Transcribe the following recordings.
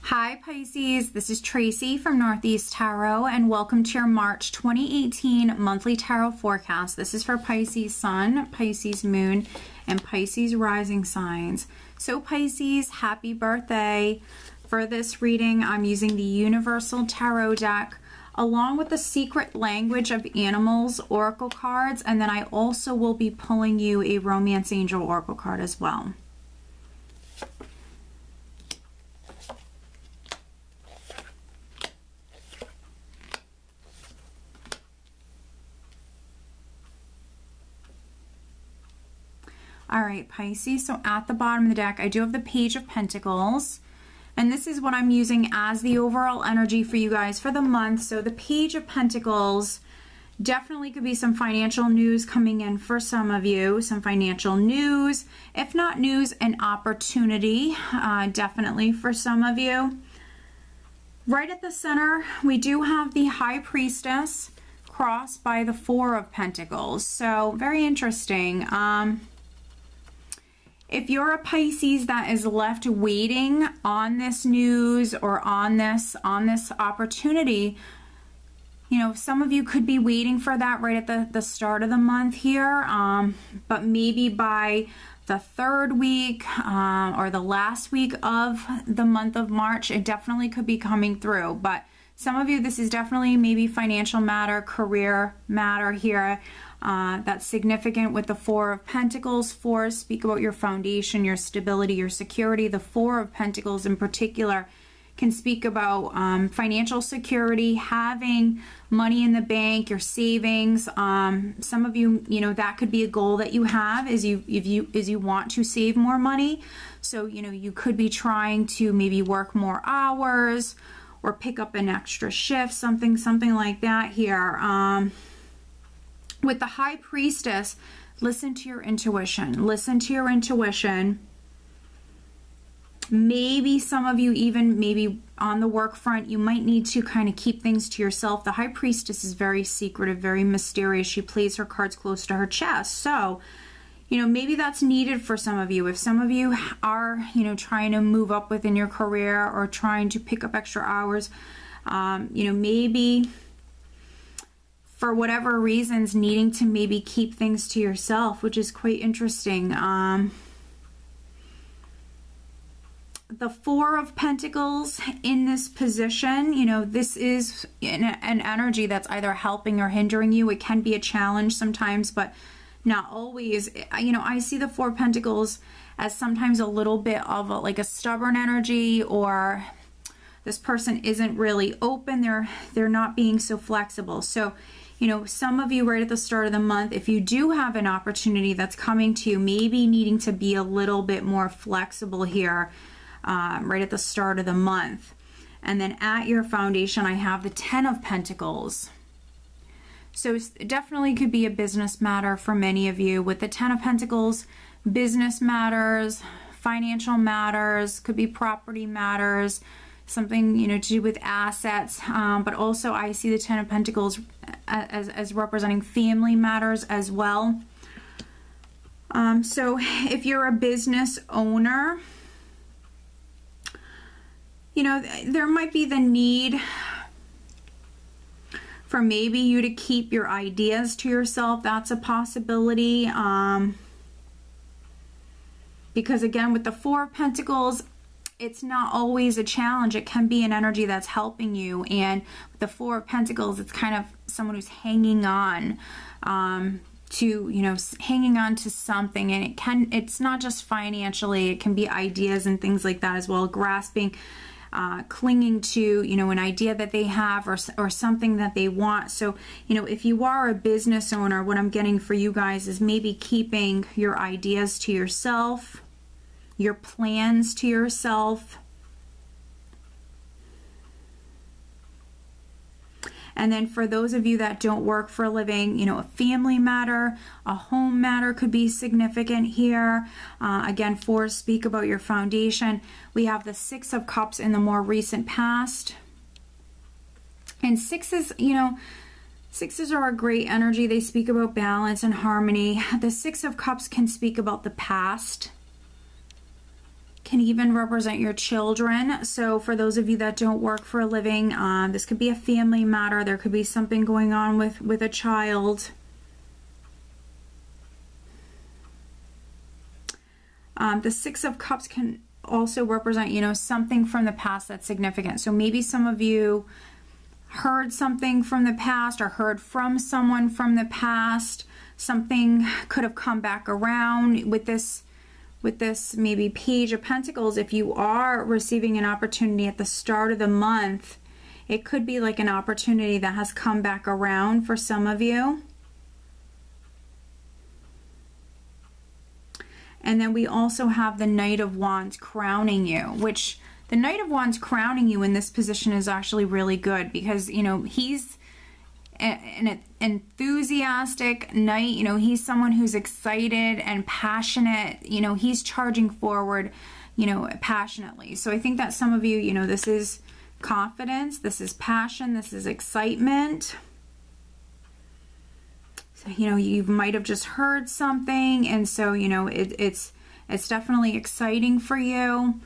Hi Pisces, this is Tracy from Northeast Tarot and welcome to your March 2018 monthly tarot forecast. This is for Pisces Sun, Pisces Moon, and Pisces Rising signs. So Pisces, happy birthday. For this reading, I'm using the Universal Tarot deck along with the Secret Language of Animals Oracle cards, and then I also will be pulling you a Romance Angel Oracle card as well. All right, Pisces, so at the bottom of the deck, I do have the Page of Pentacles, and this is what I'm using as the overall energy for you guys for the month. So the Page of Pentacles definitely could be some financial news coming in for some of you, some financial news, if not news, an opportunity, definitely for some of you. Right at the center, we do have the High Priestess crossed by the Four of Pentacles, so very interesting. If you're a Pisces that is left waiting on this news or on this opportunity, you know, some of you could be waiting for that right at the start of the month here, but maybe by the third week or the last week of the month of March, it definitely could be coming through. But some of you, this is definitely maybe financial matter, career matter here. That's significant with the Four of Pentacles. Fours speak about your foundation, your stability, your security. The Four of Pentacles in particular can speak about financial security, having money in the bank, your savings. Some of you, you know, that could be a goal that you have is you want to save more money. So, you know, you could be trying to maybe work more hours or pick up an extra shift, something like that here. With the High Priestess, listen to your intuition. Listen to your intuition. Maybe some of you, even maybe on the work front, you might need to kind of keep things to yourself. The High Priestess is very secretive, very mysterious. She plays her cards close to her chest. So, you know, maybe that's needed for some of you. If some of you are, you know, trying to move up within your career or trying to pick up extra hours, you know, maybe for whatever reasons, needing to maybe keep things to yourself, which is quite interesting. The Four of Pentacles in this position, you know, this is an energy that's either helping or hindering you. It can be a challenge sometimes, but not always. You know, I see the Four of Pentacles as sometimes a little bit of like a stubborn energy, or this person isn't really open. They're not being so flexible. So, you know, some of you right at the start of the month, if you do have an opportunity that's coming to you, maybe needing to be a little bit more flexible here right at the start of the month. And then at your foundation, I have the Ten of Pentacles. So it definitely could be a business matter for many of you. With the Ten of Pentacles, business matters, financial matters, could be property matters, something, you know, to do with assets, but also I see the Ten of Pentacles as representing family matters as well. So if you're a business owner, you know, there might be the need for maybe you to keep your ideas to yourself. That's a possibility. Because again, with the Four of Pentacles, it's not always a challenge. It can be an energy that's helping you. And with the Four of Pentacles, it's kind of someone who's hanging on to, you know, hanging on to something. And it's not just financially, it can be ideas and things like that as well. Grasping, clinging to, you know, an idea that they have or something that they want. So, you know, if you are a business owner, what I'm getting for you guys is maybe keeping your ideas to yourself, your plans to yourself. And then for those of you that don't work for a living, you know, a family matter, a home matter could be significant here. Again, fours speak about your foundation. We have the Six of Cups in the more recent past. And sixes, you know, sixes are a great energy. They speak about balance and harmony. The Six of Cups can speak about the past. can even represent your children. So for those of you that don't work for a living, this could be a family matter. There could be something going on with a child. The Six of Cups can also represent, you know, something from the past that's significant. So maybe some of you heard something from the past or heard from someone from the past. Something could have come back around with this maybe Page of Pentacles. If you are receiving an opportunity at the start of the month, it could be like an opportunity that has come back around for some of you. And then we also have the Knight of Wands crowning you, which the Knight of Wands crowning you in this position is actually really good because, you know, he's an enthusiastic knight. You know, he's someone who's excited and passionate. You know, he's charging forward, you know, passionately. So I think that some of you, you know, this is confidence, this is passion, this is excitement. So, you know, you might have just heard something, and so, you know, it's definitely exciting for you.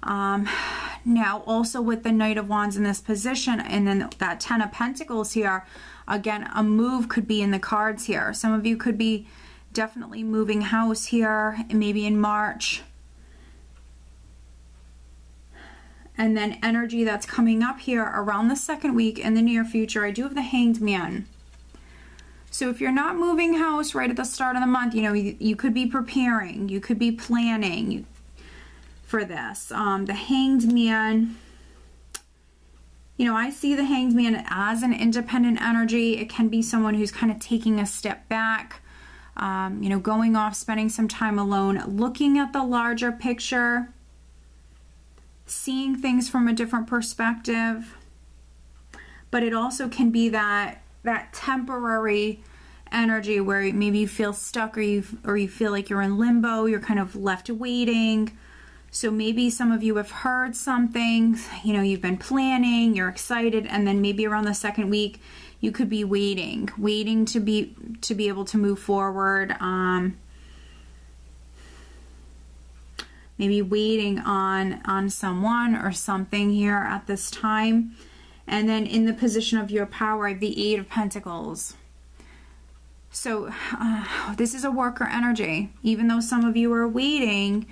Now also with the Knight of Wands in this position, and then that Ten of Pentacles here, again, a move could be in the cards here. Some of you could be definitely moving house here, maybe in March. And then energy that's coming up here around the second week in the near future, I do have the Hanged Man. So if you're not moving house right at the start of the month, you know, you could be preparing, you could be planning for this. The Hanged Man, you know, I see the Hanged Man as an independent energy. It can be someone who's kind of taking a step back, you know, going off, spending some time alone, looking at the larger picture, seeing things from a different perspective. But it also can be that temporary energy where maybe you feel stuck, or you feel like you're in limbo, you're kind of left waiting. So maybe some of you have heard something, you know, you've been planning, you're excited, and then maybe around the second week you could be waiting to be able to move forward. Maybe waiting on someone or something here at this time. And then in the position of your power, I have the Eight of Pentacles. So this is a worker energy. Even though some of you are waiting,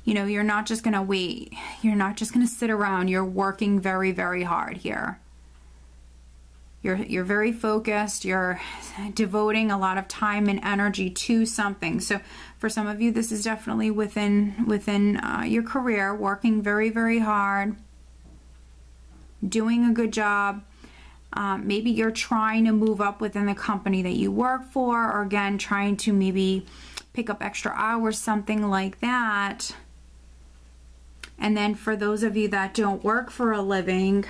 you know, you're not just going to wait. You're not just going to sit around. You're working very, very hard here. You're very focused. You're devoting a lot of time and energy to something. So for some of you, this is definitely within your career, working very, very hard, doing a good job. Maybe you're trying to move up within the company that you work for, or again, trying to maybe pick up extra hours, something like that. And then for those of you that don't work for a living,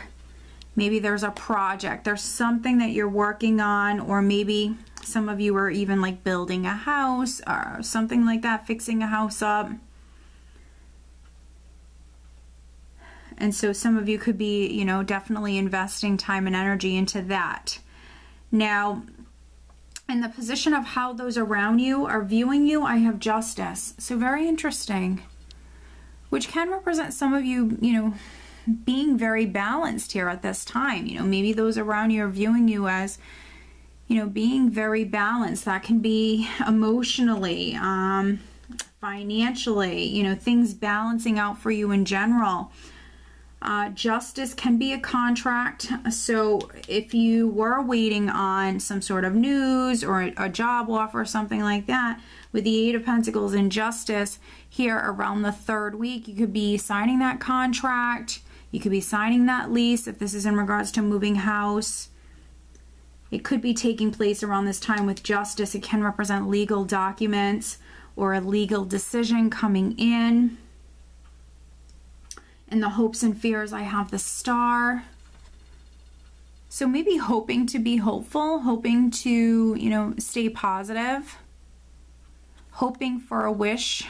maybe there's a project, there's something that you're working on, or maybe some of you are even like building a house or something like that, fixing a house up. And so some of you could be, you know, definitely investing time and energy into that. Now, in the position of how those around you are viewing you, I have Justice. So very interesting, which can represent some of you, you know, being very balanced here at this time. You know, maybe those around you are viewing you as, you know, being very balanced. That can be emotionally, financially, you know, things balancing out for you in general. Justice can be a contract. So if you were waiting on some sort of news or a job offer or something like that, with the Eight of Pentacles and Justice here around the third week, you could be signing that contract. You could be signing that lease if this is in regards to moving house. It could be taking place around this time with Justice. It can represent legal documents or a legal decision coming in. In the hopes and fears, I have the Star. So maybe hoping to be hopeful, hoping to, you know, stay positive, hoping for a wish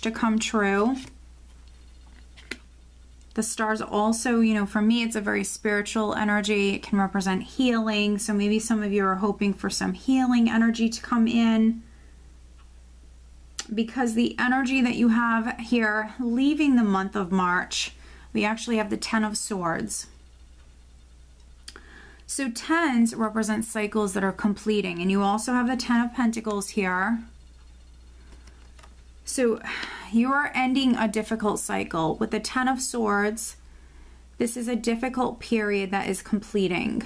to come true. The Stars also, you know, for me, it's a very spiritual energy. It can represent healing. So maybe some of you are hoping for some healing energy to come in. because the energy that you have here leaving the month of March, we actually have the Ten of Swords. So tens represent cycles that are completing, and you also have the Ten of Pentacles here. So you are ending a difficult cycle. With the Ten of Swords, this is a difficult period that is completing.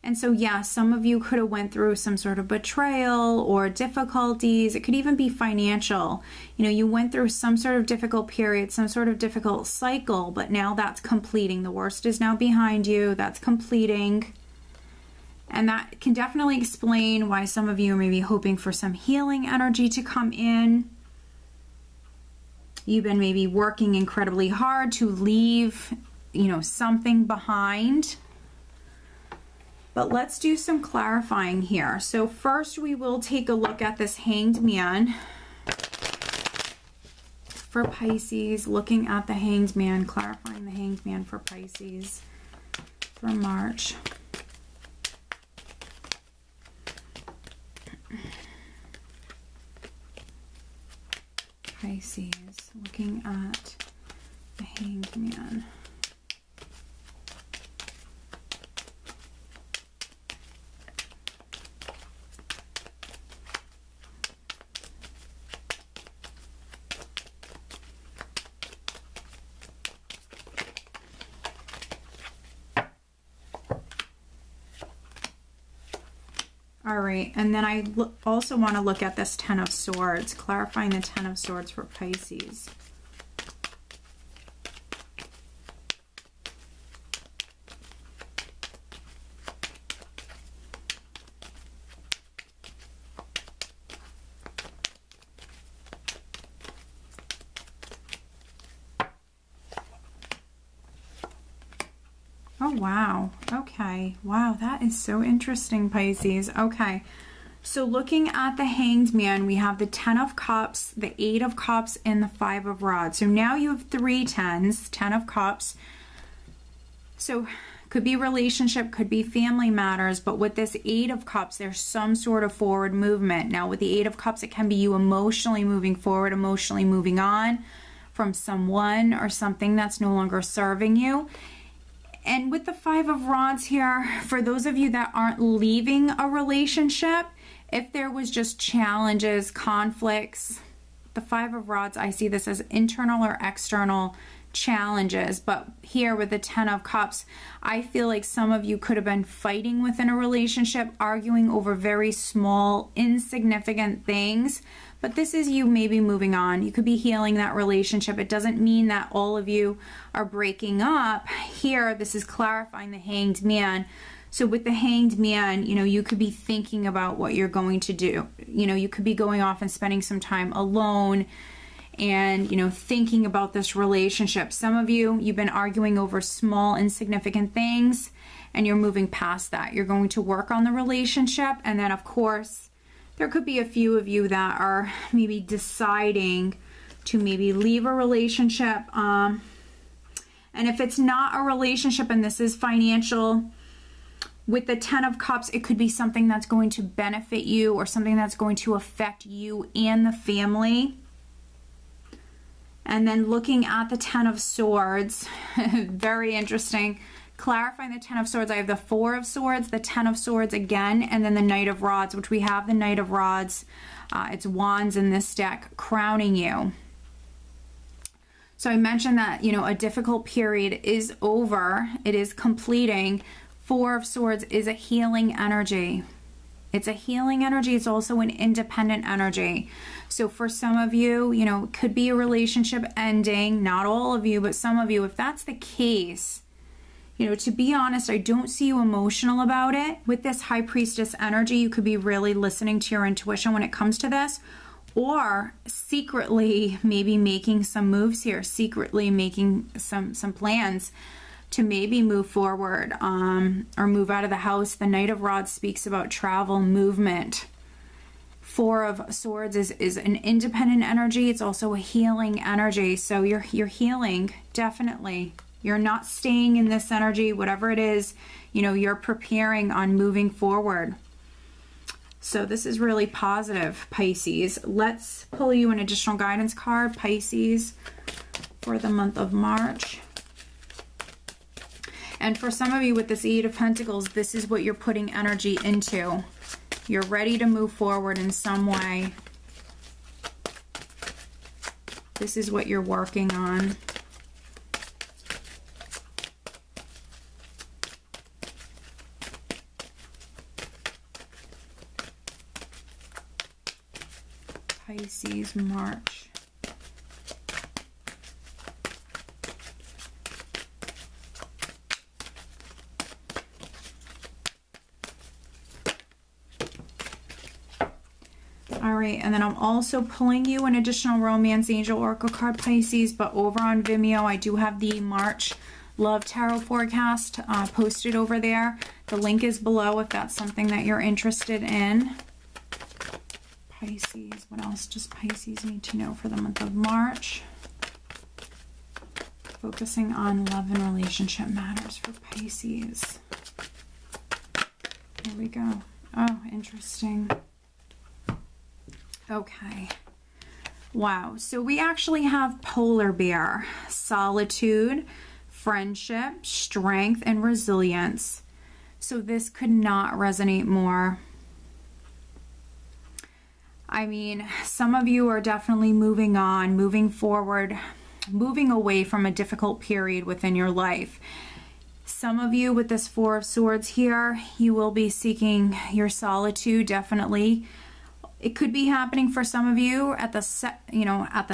And so, yeah, some of you could have went through some sort of betrayal or difficulties. It could even be financial. You know, you went through some sort of difficult period, some sort of difficult cycle, but now that's completing. The worst is now behind you. That's completing. And that can definitely explain why some of you may be hoping for some healing energy to come in. You've been maybe working incredibly hard to leave, you know, something behind. But let's do some clarifying here. So first we will take a look at this Hanged Man for Pisces, looking at the Hanged Man, clarifying the Hanged Man for Pisces for March. Pisces, looking at the Hanged Man. All right, and then I also want to look at this Ten of Swords, clarifying the Ten of Swords for Pisces. Oh, wow. Okay. Wow, that is so interesting, Pisces. Okay. So looking at the Hanged Man, we have the Ten of Cups, the Eight of Cups, and the Five of Rods. So now you have three tens, Ten of Cups. So could be relationship, could be family matters, but with this Eight of Cups, there's some sort of forward movement. Now with the Eight of Cups, it can be you emotionally moving forward, emotionally moving on from someone or something that's no longer serving you. And with the Five of Rods here, for those of you that aren't leaving a relationship, if there was just challenges, conflicts, the Five of Rods, I see this as internal or external challenges. But here with the Ten of Cups, I feel like some of you could have been fighting within a relationship, arguing over very small, insignificant things. But this is you maybe moving on. You could be healing that relationship. It doesn't mean that all of you are breaking up. Here, this is clarifying the Hanged Man. So with the Hanged Man, you know, you could be thinking about what you're going to do. You know, you could be going off and spending some time alone and, you know, thinking about this relationship. Some of you, you've been arguing over small, insignificant things, and you're moving past that. You're going to work on the relationship, and then, of course, there could be a few of you that are maybe deciding to maybe leave a relationship. And if it's not a relationship and this is financial, with the Ten of Cups, it could be something that's going to benefit you or something that's going to affect you and the family. And then looking at the Ten of Swords, very interesting. Clarifying the Ten of Swords, I have the Four of Swords, the Ten of Swords again, and then the Knight of Rods, which we have the Knight of Rods. It's wands in this deck, crowning you. So I mentioned that, you know, a difficult period is over. It is completing. Four of Swords is a healing energy. It's a healing energy. It's also an independent energy. So for some of you, you know, it could be a relationship ending. Not all of you, but some of you. If that's the case, you know, to be honest, I don't see you emotional about it. With this High Priestess energy, you could be really listening to your intuition when it comes to this, or secretly maybe making some moves here, secretly making some plans to maybe move forward or move out of the house. The Knight of Rods speaks about travel, movement. Four of Swords is an independent energy. It's also a healing energy. So you're healing, definitely. You're not staying in this energy, whatever it is, you know, you're preparing on moving forward. So this is really positive, Pisces. Let's pull you an additional guidance card, Pisces, for the month of March. And for some of you with this Eight of Pentacles, this is what you're putting energy into. You're ready to move forward in some way. This is what you're working on. Pisces, March. All right, and then I'm also pulling you an additional Romance Angel Oracle card, Pisces, but over on Vimeo, I do have the March Love Tarot forecast posted over there. The link is below if that's something that you're interested in. Pisces, what else does Pisces need to know for the month of March? Focusing on love and relationship matters for Pisces. Here we go. Oh, interesting. Okay. Wow. So we actually have polar bear, solitude, friendship, strength, and resilience. So this could not resonate more. I mean, some of you are definitely moving on, moving forward, moving away from a difficult period within your life. Some of you with this Four of Swords here, you will be seeking your solitude, definitely. It could be happening for some of you at the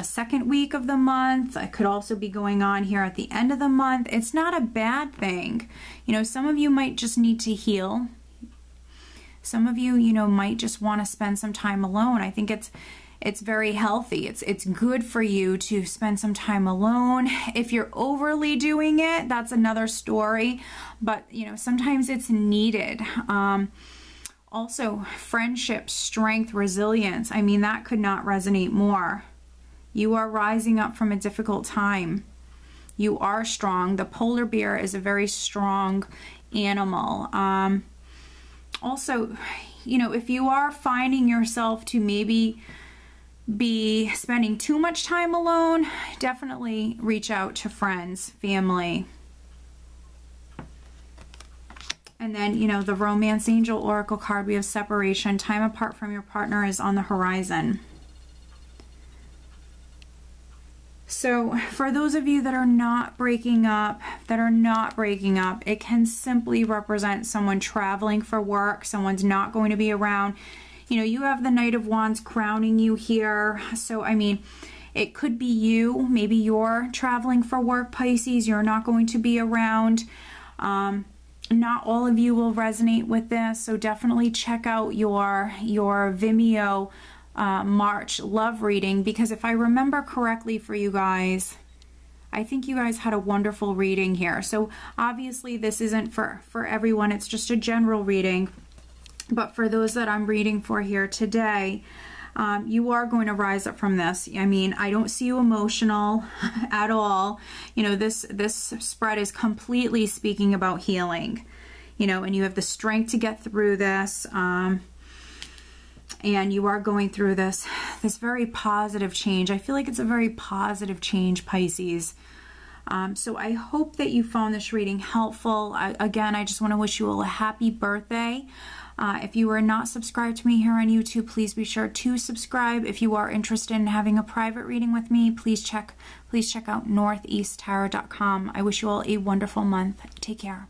second week of the month. It could also be going on here at the end of the month. It's not a bad thing. You know, some of you might just need to heal. Some of you, might just want to spend some time alone. I think it's very healthy. It's good for you to spend some time alone. If you're overly doing it, that's another story. But, sometimes it's needed. Also, friendship, strength, resilience. I mean, that could not resonate more. You are rising up from a difficult time. You are strong. The polar bear is a very strong animal. Also, if you are finding yourself to maybe be spending too much time alone, definitely reach out to friends, family. And then, the Romance Angel Oracle card, we have separation. Time apart from your partner is on the horizon. So for those of you that are not breaking up, it can simply represent someone traveling for work. Someone's not going to be around. You have the Knight of Wands crowning you here. So, I mean, it could be you. Maybe you're traveling for work, Pisces. You're not going to be around. Not all of you will resonate with this. So definitely check out your Vimeo March love reading, because if I remember correctly for you guys, I think you guys had a wonderful reading here. So obviously this isn't for everyone. It's just a general reading. But for those that I'm reading for here today, you are going to rise up from this. I mean, I don't see you emotional at all. This spread is completely speaking about healing, and you have the strength to get through this. And you are going through this very positive change. I feel like it's a very positive change, Pisces. So I hope that you found this reading helpful. Again, I just want to wish you all a happy birthday. If you are not subscribed to me here on YouTube, please be sure to subscribe. If you are interested in having a private reading with me, please check out northeasttarot.com. I wish you all a wonderful month. Take care.